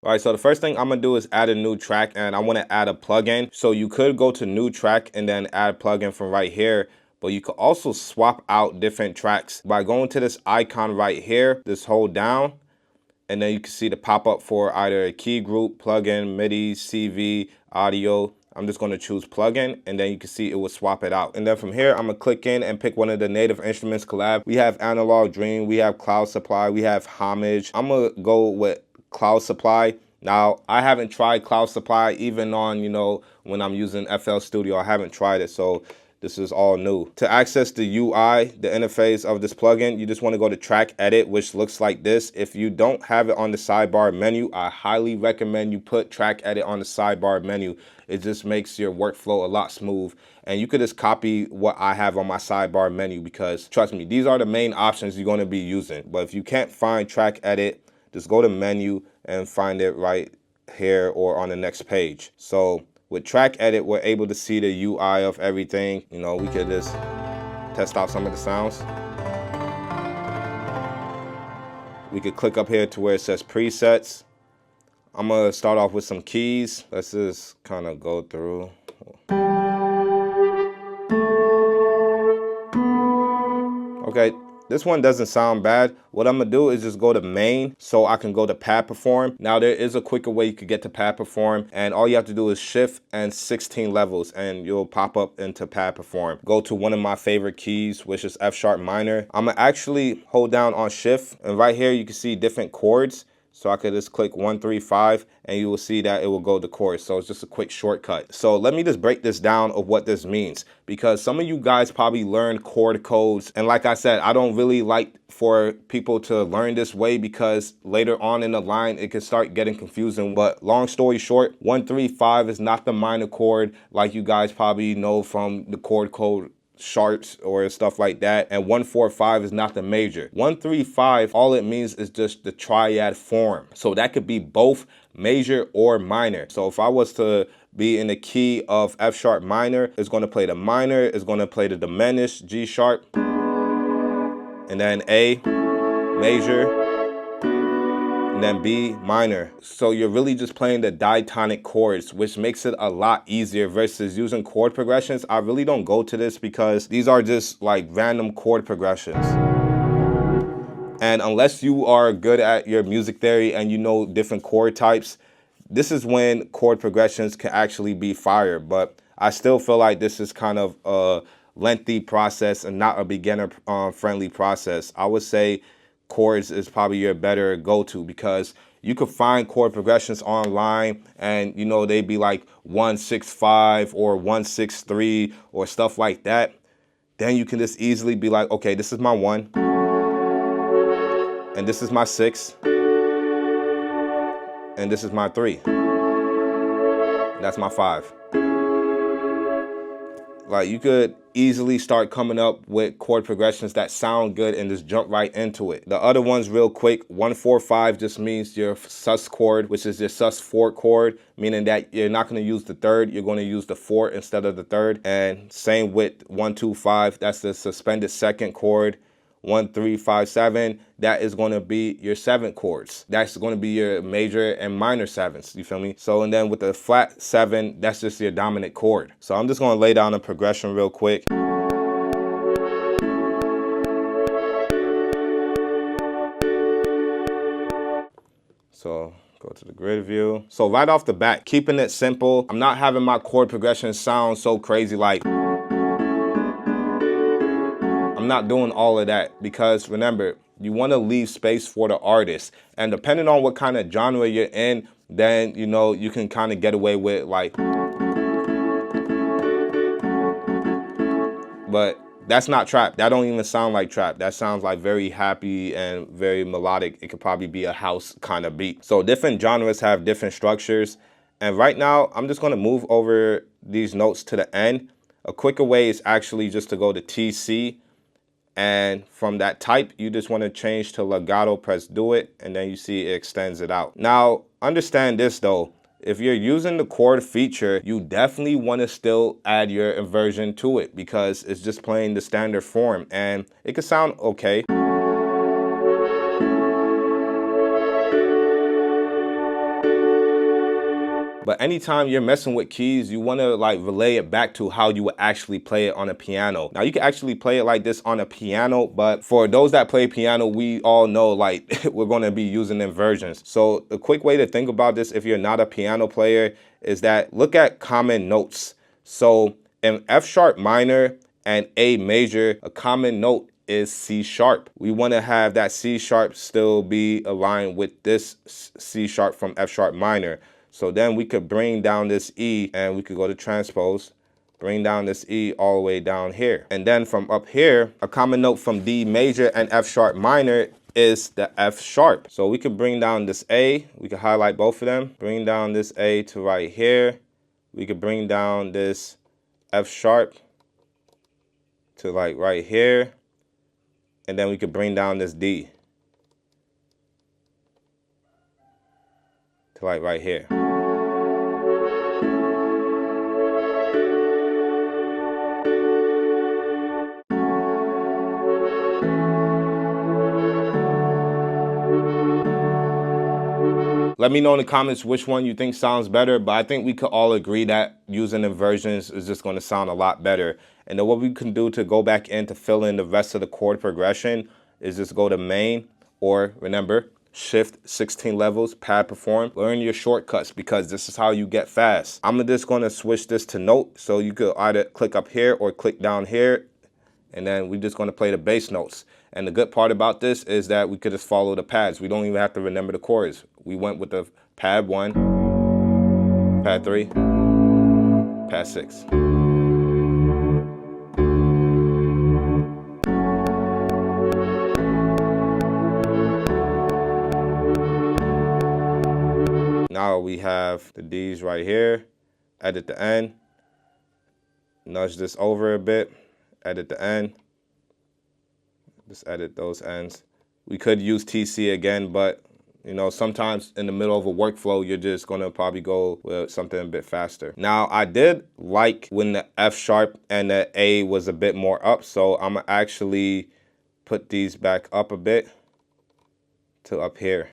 All right, so the first thing I'm gonna do is add a new track, and I wanna add a plugin. So you could go to new track and then add plugin from right here, but you could also swap out different tracks by going to this icon right here, this hold down, and then you can see the pop-up for either a key group, plugin, MIDI, CV, audio. I'm just gonna choose plugin, and then you can see it will swap it out. And then from here, I'm gonna click in and pick one of the Native Instruments collab. We have Analog Dream, we have Cloud Supply, we have Homage. I'm gonna go with Cloud Supply. Now, I haven't tried Cloud Supply even on, when I'm using FL Studio. I haven't tried it, so this is all new. To access the UI, the interface of this plugin, you just want to go to Track Edit, which looks like this. If you don't have it on the sidebar menu, I highly recommend you put Track Edit on the sidebar menu. It just makes your workflow a lot smooth. And you could just copy what I have on my sidebar menu, because trust me, these are the main options you're going to be using. But if you can't find Track Edit, just go to menu and find it right here or on the next page. So with Track Edit, we're able to see the UI of everything. We could just test out some of the sounds. We could click up here to where it says presets. I'm gonna start off with some keys. Let's just kind of go through. Okay, this one doesn't sound bad. What I'm gonna do is just go to main so I can go to pad perform. Now there is a quicker way you could get to pad perform, and all you have to do is shift and 16 levels and you'll pop up into pad perform. Go to one of my favorite keys, which is F sharp minor. I'm gonna actually hold down on shift, and right here you can see different chords. So I could just click 1, 3, 5, and you will see that it will go to chords. So it's just a quick shortcut. So let me just break this down of what this means, because some of you guys probably learned chord codes. And like I said, I don't really like for people to learn this way, because later on in the line, it can start getting confusing. But long story short, 1, 3, 5 is not the minor chord like you guys probably know from the chord code charts or stuff like that, and 1, 4, 5 is not the major. 1, 3, 5, all it means is just the triad form. So that could be both major or minor. So if I was to be in the key of F sharp minor, it's going to play the minor, it's going to play the diminished G sharp, and then A major, and then B minor. So you're really just playing the diatonic chords, which makes it a lot easier versus using chord progressions. I really don't go to this because these are just like random chord progressions. And unless you are good at your music theory and you know different chord types, this is when chord progressions can actually be fire. But I still feel like this is kind of a lengthy process and not a beginner friendly process. I would say chords is probably your better go-to, because you could find chord progressions online and they'd be like 165 or 163 or stuff like that. Then you can just easily be like, okay, this is my 1 and this is my 6 and this is my 3. That's my 5. Like, you could easily start coming up with chord progressions that sound good and just jump right into it. The other ones real quick, 1, 4, 5 just means your sus chord, which is your sus4 chord, meaning that you're not going to use the 3rd, you're going to use the 4th instead of the 3rd. And same with 1, 2, 5, that's the suspended 2nd chord. 1, 3, 5, 7, that is going to be your 7th chords. That's going to be your major and minor 7ths, you feel me? So, and then with the flat 7, that's just your dominant chord. So I'm just going to lay down a progression real quick. So go to the grid view. So right off the bat, keeping it simple, I'm not having my chord progression sound so crazy like, I'm not doing all of that, because remember, you want to leave space for the artist. And depending on what kind of genre you're in, then, you can kind of get away with like, but that's not trap. That don't even sound like trap. That sounds like very happy and very melodic. It could probably be a house kind of beat. So different genres have different structures. And right now, I'm just going to move over these notes to the end. A quicker way is actually just to go to TC. And from that type, you just want to change to legato, press do it, and then you see it extends it out. Now, understand this though. If you're using the chord feature, you definitely want to still add your inversion to it, because it's just playing the standard form and it can sound okay. But anytime you're messing with keys, you want to like relay it back to how you would actually play it on a piano. Now you can actually play it like this on a piano, but for those that play piano, we all know like we're going to be using inversions. So the quick way to think about this, if you're not a piano player, is that look at common notes. So in F sharp minor and A major, a common note is C sharp. We want to have that C sharp still be aligned with this C sharp from F sharp minor. So then we could bring down this E and we could go to transpose, bring down this E all the way down here. And then from up here, a common note from D major and F sharp minor is the F sharp. So we could bring down this A, we could highlight both of them, bring down this A to right here. We could bring down this F sharp to like right here. And then we could bring down this D to like right here. Let me know in the comments which one you think sounds better, but I think we could all agree that using inversions is just going to sound a lot better. And then what we can do to go back in to fill in the rest of the chord progression is just go to main, or remember, shift 16 levels, pad perform. Learn your shortcuts because this is how you get fast. I'm just going to switch this to note, so you could either click up here or click down here, and then we're just going to play the bass notes. And the good part about this is that we could just follow the pads. We don't even have to remember the chords. We went with the pad 1, pad 3, pad 6. Now we have the D's right here. Edit the end. Nudge this over a bit. Edit the end. Just edit those ends. We could use TC again, but you know, sometimes in the middle of a workflow, you're just gonna probably go with something a bit faster. Now, I did like when the F sharp and the A was a bit more up, so I'm gonna actually put these back up a bit to up here.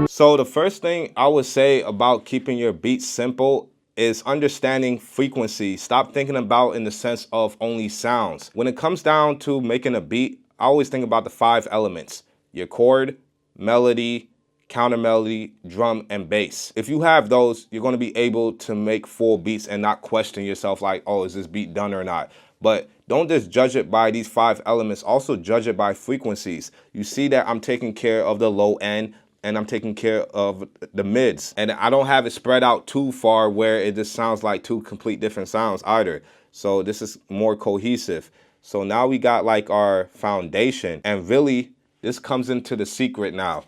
So the first thing I would say about keeping your beats simple is understanding frequency. Stop thinking about in the sense of only sounds. When it comes down to making a beat, I always think about the 5 elements: your chord, melody, counter melody, drum, and bass. If you have those, you're gonna be able to make full beats and not question yourself like, oh, is this beat done or not? But don't just judge it by these 5 elements, also judge it by frequencies. You see that I'm taking care of the low end, and I'm taking care of the mids. And I don't have it spread out too far where it just sounds like 2 complete different sounds either. So this is more cohesive. So now we got like our foundation, and really this comes into the secret now.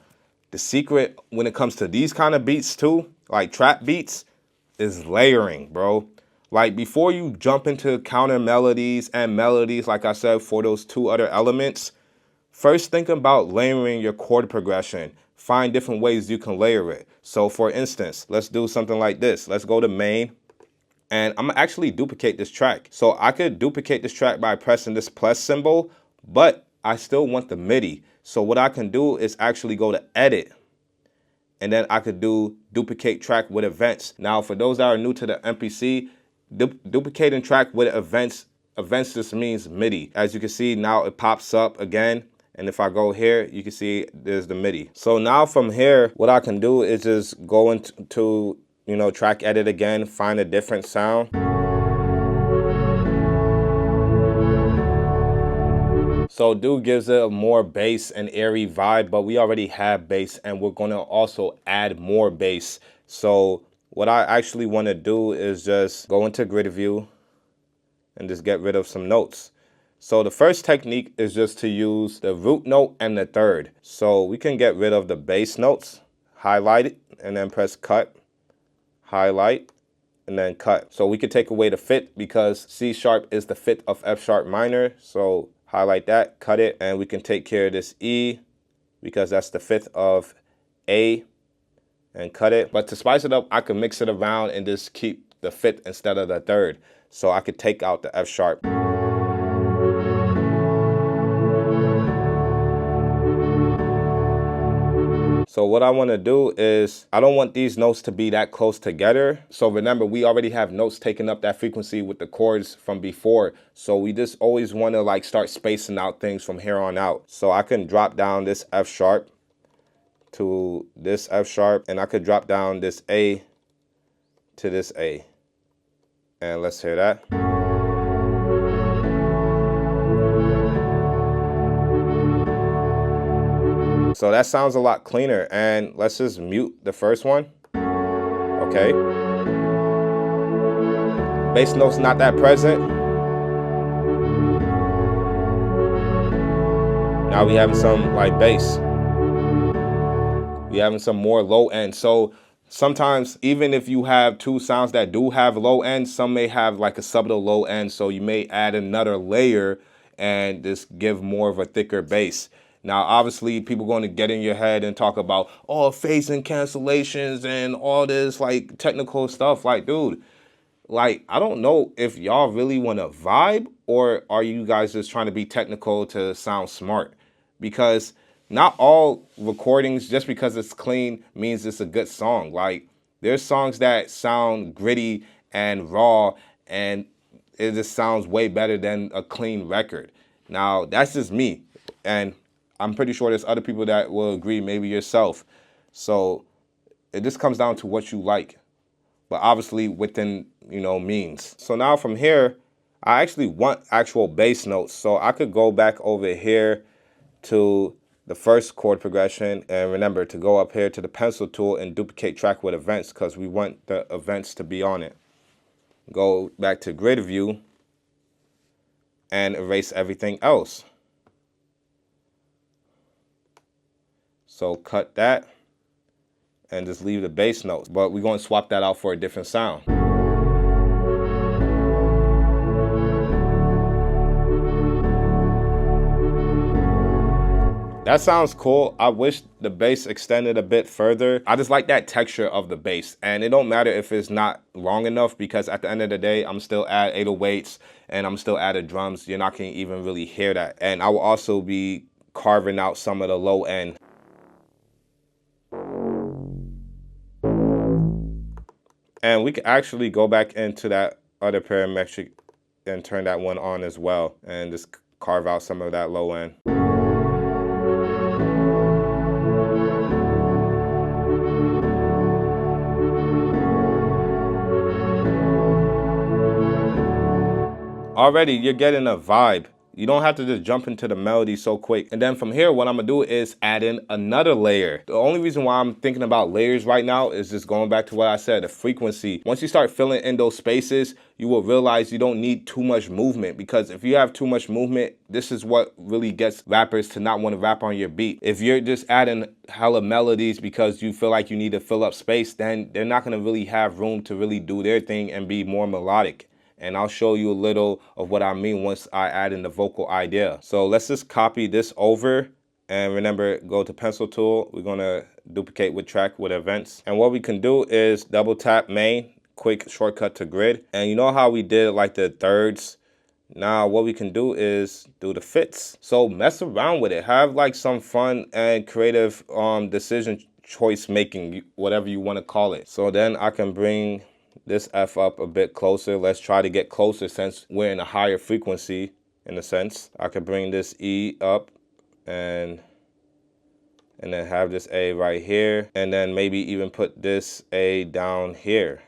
The secret when it comes to these kind of beats too, like trap beats, is layering, bro. Like before you jump into counter melodies and melodies, like I said, for those 2 other elements, first think about layering your chord progression. Find different ways you can layer it. So for instance, let's do something like this. Let's go to main, and I'm gonna actually duplicate this track. So I could duplicate this track by pressing this plus symbol, but I still want the MIDI. So what I can do is actually go to edit, and then I could do duplicate track with events. Now for those that are new to the MPC, duplicating track with events just means MIDI. As you can see, now it pops up again. And if I go here, you can see there's the MIDI. So now from here, what I can do is just go into you know, track edit again, find a different sound. So Dude gives it a more bass and airy vibe, but we already have bass and we're gonna also add more bass. So what I actually wanna do is just go into grid view and just get rid of some notes. So the first technique is just to use the root note and the third. So we can get rid of the bass notes, highlight it, and then press cut, highlight, and then cut. So we could take away the fifth because C sharp is the fifth of F sharp minor. So highlight that, cut it, and we can take care of this E because that's the fifth of A, and cut it. But to spice it up, I can mix it around and just keep the fifth instead of the third. So I could take out the F sharp. So what I want to do is, I don't want these notes to be that close together. So remember, we already have notes taking up that frequency with the chords from before. So we just always want to like start spacing out things from here on out. So I can drop down this F sharp to this F sharp, and I could drop down this A to this A. And let's hear that. So that sounds a lot cleaner, and let's just mute the first one. Okay. Bass note's not that present. Now we having some like bass. We having some more low end. So sometimes even if you have two sounds that do have low end, some may have like a subtle low end. So you may add another layer and just give more of a thicker bass. Now, obviously, people are going to get in your head and talk about, oh, phasing cancellations and all this like technical stuff. Like, dude, like, I don't know if y'all really want to vibe, or are you guys just trying to be technical to sound smart? Because not all recordings, just because it's clean, means it's a good song. Like, there's songs that sound gritty and raw, and it just sounds way better than a clean record. Now, that's just me. And I'm pretty sure there's other people that will agree, maybe yourself. So it just comes down to what you like, but obviously within, you know, means. So now from here, I actually want actual bass notes. So I could go back over here to the first chord progression, and remember to go up here to the pencil tool and duplicate track with events, because we want the events to be on it. Go back to grid view and erase everything else. So cut that and just leave the bass notes, but we're going to swap that out for a different sound. That sounds cool. I wish the bass extended a bit further. I just like that texture of the bass, and it don't matter if it's not long enough, because at the end of the day, I'm still at 808s and I'm still at the drums. You're not going to even really hear that. And I will also be carving out some of the low end. And we can actually go back into that other parametric and turn that one on as well, and just carve out some of that low end. Already, you're getting a vibe. You don't have to just jump into the melody so quick. And then from here, what I'm gonna do is add in another layer. The only reason why I'm thinking about layers right now is just going back to what I said, the frequency. Once you start filling in those spaces, you will realize you don't need too much movement, because if you have too much movement, this is what really gets rappers to not want to rap on your beat. If you're just adding hella melodies because you feel like you need to fill up space, then they're not gonna really have room to really do their thing and be more melodic. And I'll show you a little of what I mean once I add in the vocal idea. So let's just copy this over, and remember, go to pencil tool. We're gonna duplicate with track with events. And what we can do is double tap main, quick shortcut to grid. And you know how we did like the thirds? Now what we can do is do the fits. So mess around with it. Have like some fun and creative decision choice making, whatever you wanna call it. So then I can bring this F up a bit closer. Let's try to get closer since we're in a higher frequency, in a sense. I could bring this E up and then have this A right here, and then maybe even put this A down here.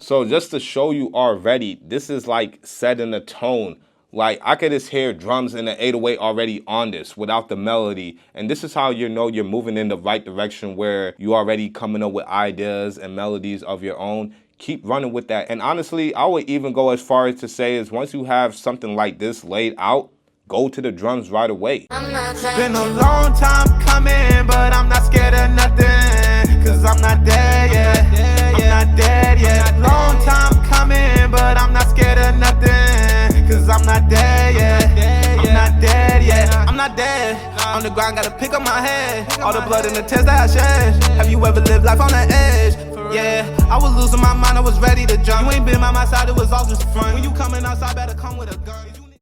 So just to show you already, this is like setting the tone. Like, I could just hear drums in the 808 already on this without the melody. And this is how you know you're moving in the right direction, where you already coming up with ideas and melodies of your own. Keep running with that. And honestly, I would even go as far as to say is once you have something like this laid out, go to the drums right away. It's been a long time coming, but I'm not scared of nothing, cause I'm not dead yet. I'm not dead yet. Long time coming, but I'm not scared of nothing, cause I'm not dead yet. I'm not dead yet. I'm not dead. On the ground, gotta pick up my head. All the blood in the tears that I shed. Have you ever lived life on the edge? Yeah, I was losing my mind, I was ready to jump. You ain't been by my side, it was was all just fun. When you coming outside, better come with a gun.